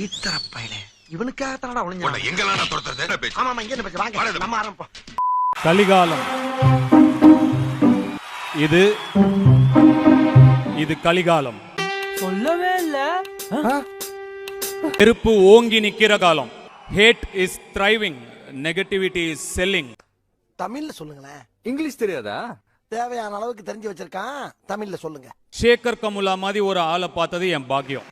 ஈத்தரப்பையிலே இவனுக்காக தானடா ஒளிஞ்சு எங்கெல்லாம் துரத்துறது? ஆமா இங்க என்ன பேச்சு வாங்க நம்ம ஆரம்பம். கலிகாலம். இது கலிகாலம். சொல்லவே இல்ல. நெருப்பு ஓங்கி நிக்கிற காலம். Hate is thriving, negativity is selling. தமிழ்ல சொல்லுங்களேன். இங்கிலீஷ் தெரியாதா? தேவையான அளவுக்கு தெரிஞ்சு வச்சிருக்கான், தமிழ்ல சொல்லுங்க. சேகர் கமுலா மாதிரி ஒரு ஆளை பார்த்தது என் பாக்கியம்.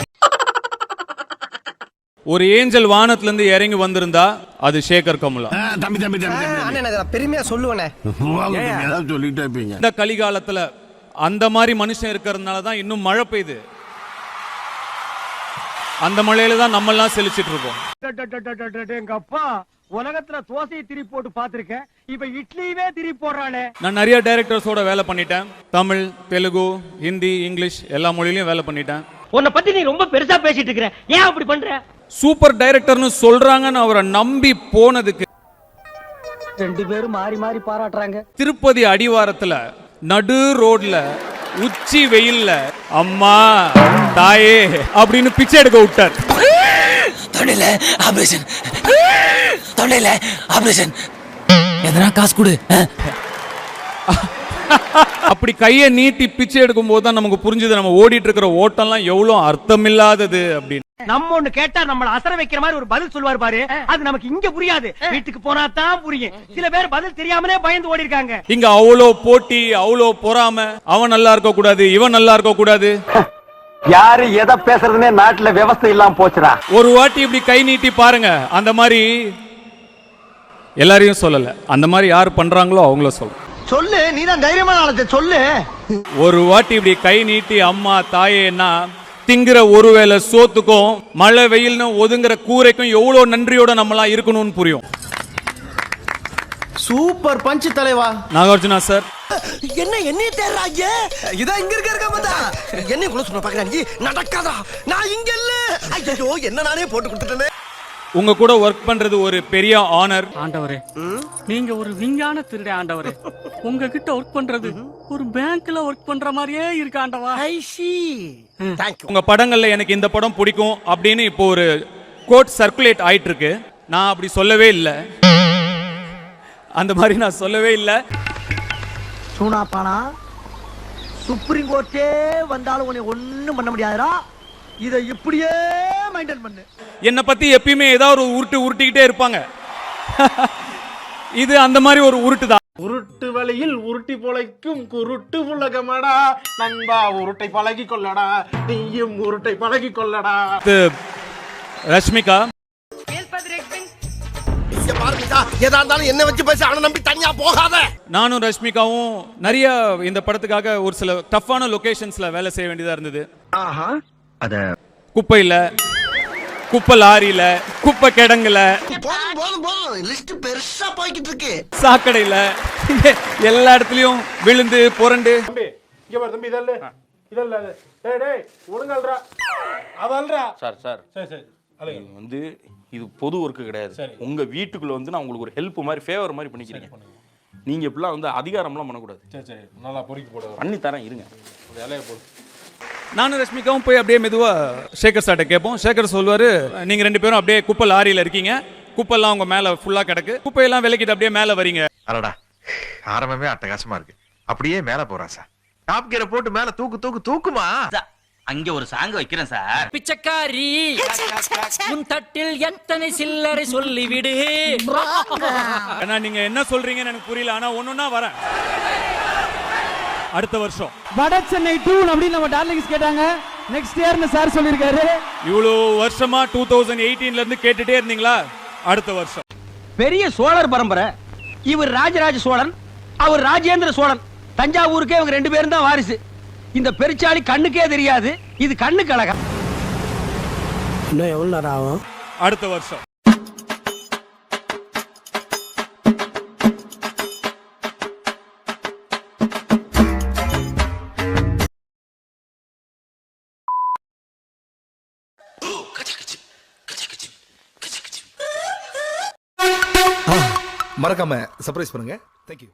ஒரு ஏஞ்சல் வானத்துல இருந்து இறங்கி வந்திருந்தா அது சேகர் கமுலா. பெருமையா சொல்லுவேனே. இந்த கலிகாலத்துல அந்த மாதிரி மனுஷன் இருக்கிறதுனால தான் இன்னும் மழை பெய்யுது. அந்த மழையில தான் நம்ம எல்லாம் செழிச்சிட்டு இருக்கோம். எங்க அப்பா உலகத்துல தோசையை திரி போட்டு பாத்திருக்கேன், இப்ப இட்லியவே திரி போடுறானே. நான் நிறைய டைரக்டர்ஸோட வேலை பண்ணிட்டேன். தமிழ், தெலுங்கு, ஹிந்தி, இங்கிலீஷ் எல்லா மொழியிலயும் வேலை பண்ணிட்டேன். உன்னை பத்தி நீ ரொம்ப பெருசா பேசிட்டு இருக்கிற, ஏன் அப்படி பண்ற? சூப்பர் டைரக்டர்னு சொல்றாங்கன்னு அவரை நம்பி போனதுக்கு ரெண்டு பேரும் மாறி மாறி பாராட்டுறாங்க. திருப்பதி அடிவாரத்துல நடு ரோட்ல உச்சி வெயில்ல அம்மா தாயே அப்படின்னு பிச்சை எடுக்க விட்டார். தொண்டையில ஆபரேஷன் எதனா காசு கொடு. அப்படி கையை நீட்டி பிச்சை எடுக்கும் போது தான் நமக்கு புரிஞ்சது நம்ம ஓடிட்டு இருக்கிற ஓட்டம்லாம் எவ்வளவு அர்த்தமில்லாதது அப்படின்னு. நம்ம ஒண்ணு கேட்டா நம்மள அசர வைக்கிற மாதிரி ஒரு பதில் சொல்வார் பாரு, அது நமக்கு இங்க புரியாது, வீட்டுக்கு போனா தான் புரியும். சில பேர் பதில் தெரியாமலே பயந்து ஓடி இருக்காங்க. இங்க அவ்வளோ போட்டி, அவ்வளோ பொறாம, அவன் நல்லா இருக்க கூடாது, இவன் நல்லா இருக்க கூடாது. யாரு எதை பேசுறதுனே நாட்டுல விவசாயம் இல்லாம போச்சுடா. ஒரு வாட்டி இப்படி கை நீட்டி பாருங்க. அந்த மாதிரி எல்லாரையும் சொல்லல, அந்த மாதிரி யார் பண்றாங்களோ அவங்கள சொல்ல சொல்லு. நீ தான் தைரியமான ஆளத்தை சொல்லு. ஒரு வாட்டி இப்படி கை நீட்டி அம்மா தாயேன்னா திங்கிற ஒருவேளை சோத்துக்கும் மழை வெயில்னு ஒதுங்குற கூரைக்கும் எவ்வளவு நன்றியோட நம்மளாம் இருக்கணும்னு புரியும். சூப்பர் பஞ்ச் தலைவா. நாகார்ஜுனா சார். என்னைய தேடுறாங்க. இதான் இங்க இருக்க பார்த்தா என்ன கூட சொல்ல பாக்குறாங்க. நடக்காதா? நான் இங்க இல்ல. ஐயோ என்ன நானே போட்டு கொடுத்துட்டேனே. உங்க கூட ஒர்க் பண்றது ஒரு பெரிய ஆனர். ஆண்டவரே, நீங்க ஒரு விஞ்ஞான திருட ஆண்டவரே. உங்ககிட்ட ஒர்க் பண்றது ஒரு பேங்க்ல ஒர்க் பண்ற மாதிரியே இருக்கு ஆண்டவா. ஐ சி. Thank you. உங்க படங்கள்ல எனக்கு இந்த படம் பிடிக்கும் அப்படின்னு இப்போ ஒரு கோட் சர்க்குலேட் ஆயிட்டு இருக்கு. நான் அப்படி சொல்லவே இல்லை. அந்த மாதிரி நான் சொல்லவே இல்லை. சூனாப்பானா சுப்ரீம் கோர்ட்டே வந்தாலும் உன்னை ஒண்ணும் பண்ண முடியாதுடா. இதை இப்படியே மெயின்டைன் பண்ணு. என்னை பத்தி எப்பயுமே ஏதாவது ஒரு உருட்டிக்கிட்டே இருப்பாங்க. இது அந்த மாதிரி ஒரு உருட்டு தான். உருட்டு வழியில் உருட்டி பொழைக்கும் குருட்டு உலகமடா நண்பா, உருட்டை பழகி கொள்ளடா, நீயும் உருட்டை பழகி கொள்ளடா. ரஷ்மிகா. ஏதா இருந்தாலும் என்ன வச்சு பேச, அவனை நம்பி தனியா போகாத. நானும் ரஷ்மிகாவும் நிறைய இந்த படத்துக்காக ஒரு சில டஃப்பான லொகேஷன்ஸ்ல வேலை செய்ய வேண்டியதா இருந்தது. அத குப்பையில, குப்பை லாரியில, குப்பை கிடங்குல, லிஸ்ட் பெருசா போய்கிட்டு இருக்கு, சாக்கடையில, எல்லா இடத்துலயும் விழுந்து புரண்டு. தம்பி இங்க பாரு தம்பி, இதல்ல டேய் டேய் ஒழுங்கல்றா அதல்றா. சார் சரி வந்து இது பொது ஒர்க்கு கிடையாது. உங்க வீட்டுக்குள்ள வந்து நான் உங்களுக்கு ஒரு ஹெல்ப் மாதிரி ஃபேவர் மாதிரி பண்ணிக்கிறீங்க. நீங்க இப்படிலாம் வந்து அதிகாரம்லாம் பண்ணக்கூடாது. சரி நல்லா பொறுக்கி போட பண்ணி தரேன், இருங்க. வேலையை போடு. நானும் ரஷ்மிகாவும் போய் அப்படியே மெதுவா சேகர் சார்ட்ட கேட்போம். சேகர் சொல்லுவாரு, நீங்க ரெண்டு பேரும் அப்படியே குப்பை லாரியில இருக்கீங்க, குப்பெல்லாம் உங்க மேல ஃபுல்லா கிடக்கு, குப்பையெல்லாம் விலக்கிட்டு அப்படியே மேல வரீங்க. அடடா, ஆரம்பமே அட்டகாசமா இருக்கு. அப்படியே மேல போறான் சார். டாப் கியரை போட்டு மேல தூக்குமா. அங்க ஒரு சாங் வைக்கிறேன் சார். பிச்சைக்காரி உன் தட்டில் எத்தனை சில்லறை சொல்லிவிடு. ஏன்னா நீங்க என்ன சொல்றீங்கன்னு எனக்கு புரியல. ஆனா ஒண்ணுன்னா வரேன். அடுத்த வருஷம் வட சென்னை 2 அப்படின்னு நம்ம டார்லிங்ஸ் கேட்டாங்க. நெக்ஸ்ட் இயர்னு சார் சொல்லிருக்காரு. இவ்வளவு வருஷமா 2018ல இருந்து கேட்டுட்டே இருந்தீங்களா? அடுத்த வருஷம். பெரிய சோழர் பரம்பரை. இவர் ராஜராஜ சோழன், அவர் ராஜேந்திர சோழன். தஞ்சாவூருக்கே இவங்க ரெண்டு பேரும் தான் வாரிசு. இந்த பெருச்சாளி கண்ணுக்கே தெரியாது, இது கண்ணுக்கு அழகா. இன்னும் எவ்வளவு நேரம் ஆகும்? அடுத்த வருஷம். மறக்காம சர்ப்ரைஸ் பண்ணுங்க. தேங்க்யூ.